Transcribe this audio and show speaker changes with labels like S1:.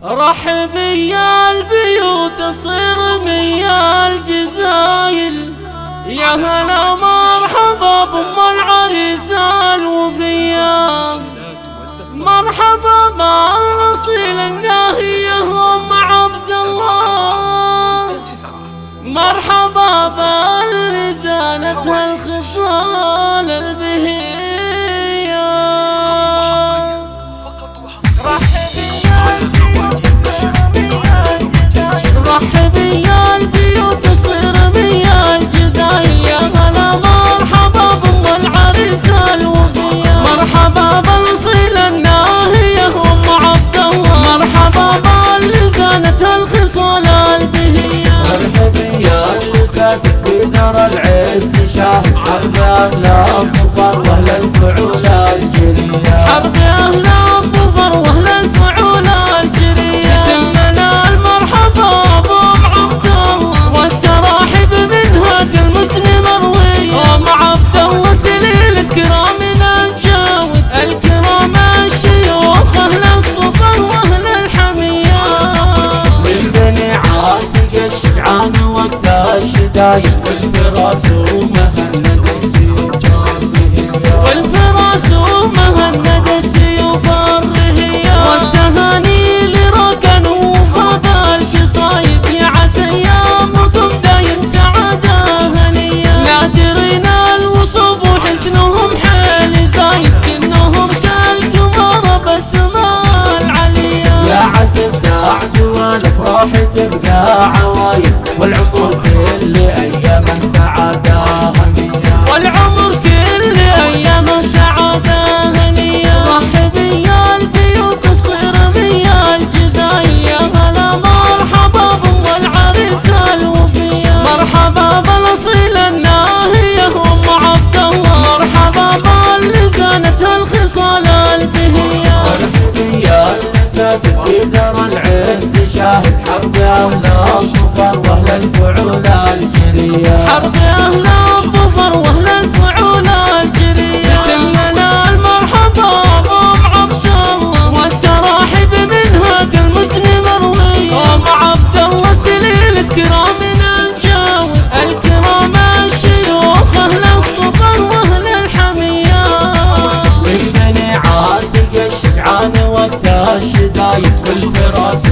S1: رحب يا البيوت الصرمي يا الجزايل، يا هلا مرحبا بأم العريس الوفية، مرحبا بالأصيل الناهية أم عبد الله، مرحبا باللي زانتها الخصال البهية. رحب يا البيوت الصرمي يا الجزايل، يا هلا مرحبا بأم العريس الوفية، مرحبا بالأصيل الناهية أم عبد الله، مرحبا باللي زانتها الخصال البهية.
S2: مرحبا يا اللي ساسك في دار العز شاهد حرب أهل الظفر وأهل الفعول الجرية،
S1: حرب أهل الظفر وأهل الفعول الجرية، سمنا المرحبا بأم عبد الله والتراحب من هذا المثنى مروية، أم عبد الله سليلة كرامنا نجاود الكرام الشيوخ أهل الصفر وأهل الحمية،
S2: من بني عاتق الشجعان وقت الشدايد والفراس ومهند السيوف الرهية،
S1: والفراس ومهند السيوف الرهية، والتهاني لركن وخبى القصايد، يا عسى ايامكم دايم سعادة هنية، نادرين الوصف وحسنهم حيل زايد، كأنهم كالقمر بالسماء العليا،
S2: يا عسى السعد والافراح تبقى عوايد والعمر كل ايام سعادة هنية،
S1: والعمر كل ايام سعادة هنية. رحب يا البيوت الصرمي يا الجزايل، يا هلا مرحبا بأم العريس الوفية، مرحبا بالأصيل الناهية أم عبد الله، مرحبا باللي زانتها الخصال البهية.
S2: مرحبا يا الاساس في دار العز شاهد حرب اهل الظفر واهل الفعول الجرية،
S1: حرب أهل الظفر وأهل الفعول الجرية، سمنا المرحبا بأم عبد الله والتراحب من هذا المثنى مروية، أم عبد الله سليلة كرامنا نجاود الكرام الشيوخ أهل الصفر وأهل الحمية،
S2: من بني عاتق الشجعان وقت الشدايد والفراس